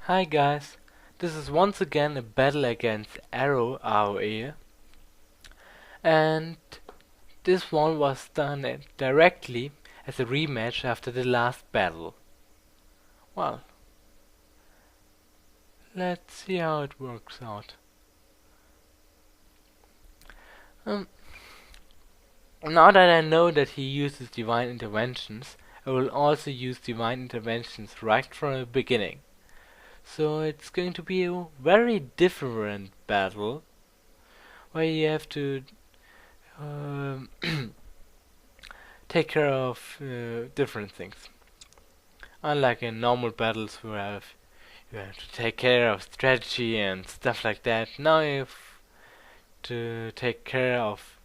Hi guys, this is once again a battle against ArrowAoE, and this one was done directly as a rematch after the last battle. Well, let's see how it works out. Um, Now that I know that he uses divine interventions, I will also use divine interventions right from the beginning. So it's going to be a very different battle, where you have to um, take care of different things. Unlike in normal battles where you have to take care of strategy and stuff like that, now you have to take care of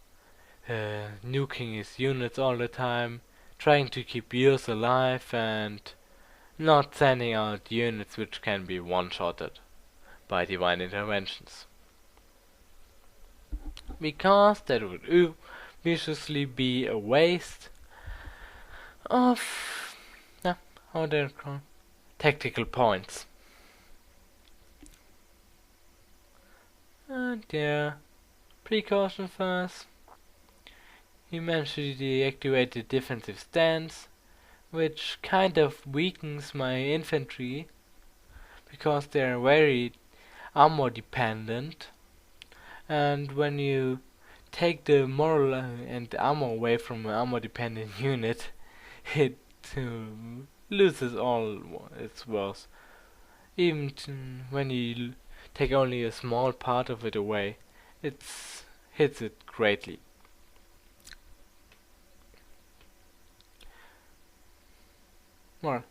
nuking his units all the time, trying to keep yours alive and not sending out units which can be one-shotted by divine interventions. Because that would viciously be a waste of how they're called tactical points. And yeah, precaution first. He managed to deactivate the defensive stance, which kind of weakens my infantry because they're very armor dependent. And when you take the moral and the armor away from an armor dependent unit, it loses all its worth. Even when you take only a small part of it away, it hits it greatly. Well,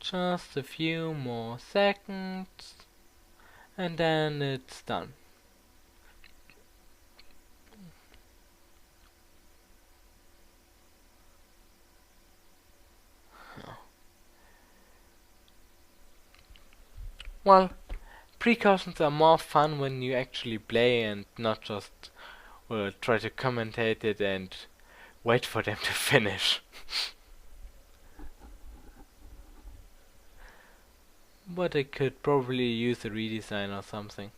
just a few more seconds and then it's done. Well, precautions are more fun when you actually play and not just try to commentate it and wait for them to finish. But I could probably use a redesign or something.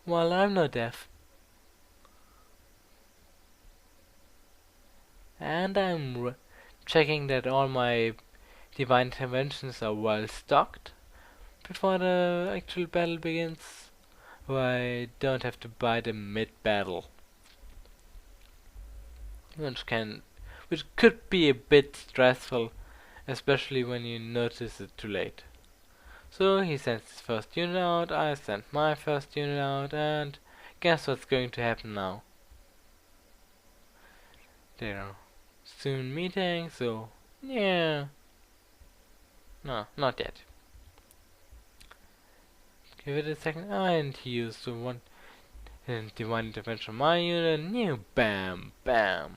Well, I'm not deaf. And I'm checking that all my divine interventions are well stocked before the actual battle begins, so I don't have to buy them mid-battle. Which could be a bit stressful, especially when you notice it too late. So he sends his first unit out, I send my first unit out, and guess what's going to happen now? They are soon meeting, so yeah. No, not yet. Give it a second, and he used one divine intervention on my unit, new bam, bam.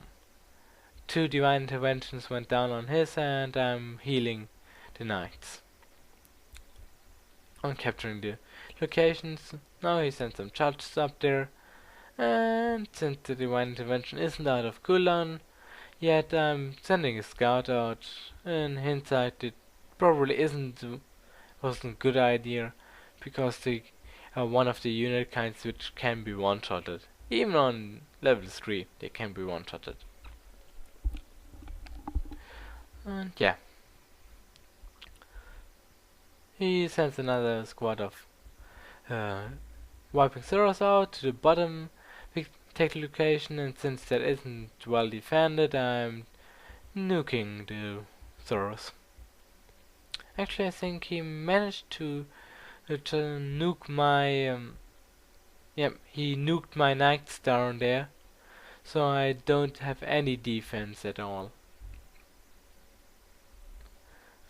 2 divine interventions went down on his, and I'm healing the knights. On capturing the locations, now he sends some charges up there, and since the divine intervention isn't out of cooldown yet, I'm sending a scout out. In hindsight, it probably wasn't a good idea, because they are one of the unit kinds which can be one-shotted. Even on level 3, they can be one-shotted. And yeah. He sends another squad of wiping Zeros out to the bottom tech location, and since that isn't well defended, I'm nuking the Zeros. Actually, I think he managed to nuke my he nuked my knights down there, so I don't have any defense at all.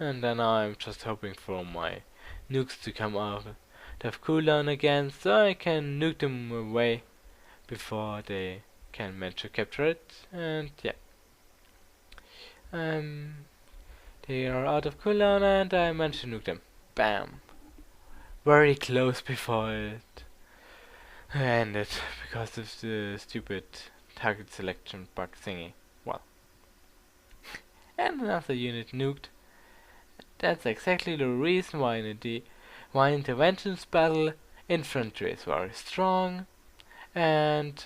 And then I'm just hoping for my nukes to come out of cooldown again, so I can nuke them away before they can manage to capture it. And yeah, they are out of cooldown, and I managed to nuke them. Bam! Very close before it ended because of the stupid target selection bug thingy. Well, and another unit nuked. That's exactly the reason why in a Divine Interventions battle, infantry is very strong, and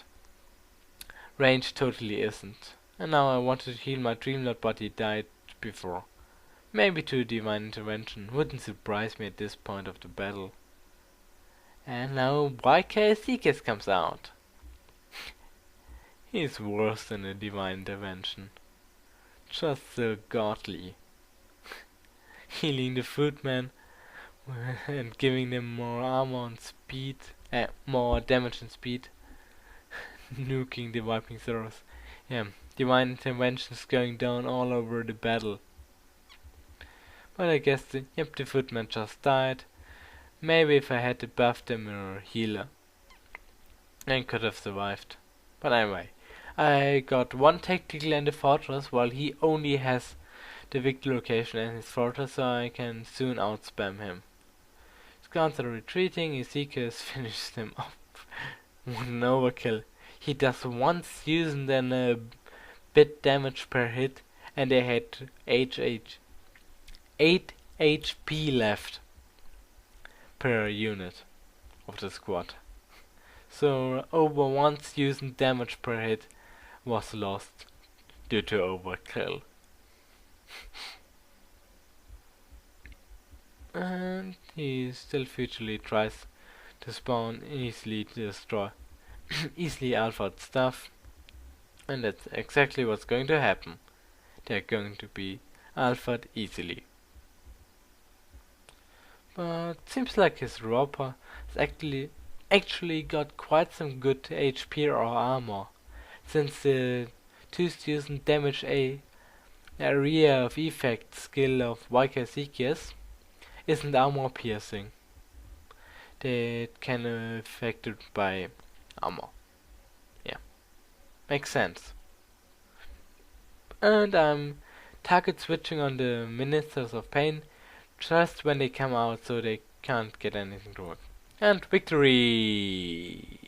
range totally isn't. And now I wanted to heal my Dreamlord, but he died before. Maybe to Divine Intervention, wouldn't surprise me at this point of the battle. And now YK comes out. He's worse than a Divine Intervention. Just so godly. Healing the footman and giving them more armor and speed, more damage and speed. Nuking the wiping zeros. Yeah, Divine Intervention's going down all over the battle. But I guess the footman just died. Maybe if I had buffed him or healer, I could have survived. But anyway, I got one tactical in the fortress while he only has the victory location in his fortress, so I can soon outspam him. Scouts are retreating, Ezekiel finishes them off. One overkill. He does once use and then a bit damage per hit, and they had 8 HP left per unit of the squad. So over once using damage per hit was lost due to overkill. And he still futurely tries to spawn easily to destroy easily alpha stuff, and that's exactly what's going to happen. They're going to be alphaed easily. But seems like his robber has actually got quite some good HP or armor, since the 2000 damage area of effect skill of YK isn't armor piercing. That can be affected by armor. Yeah, makes sense. And I'm target switching on the Ministers of Pain just when they come out, so they can't get anything to work. And victory!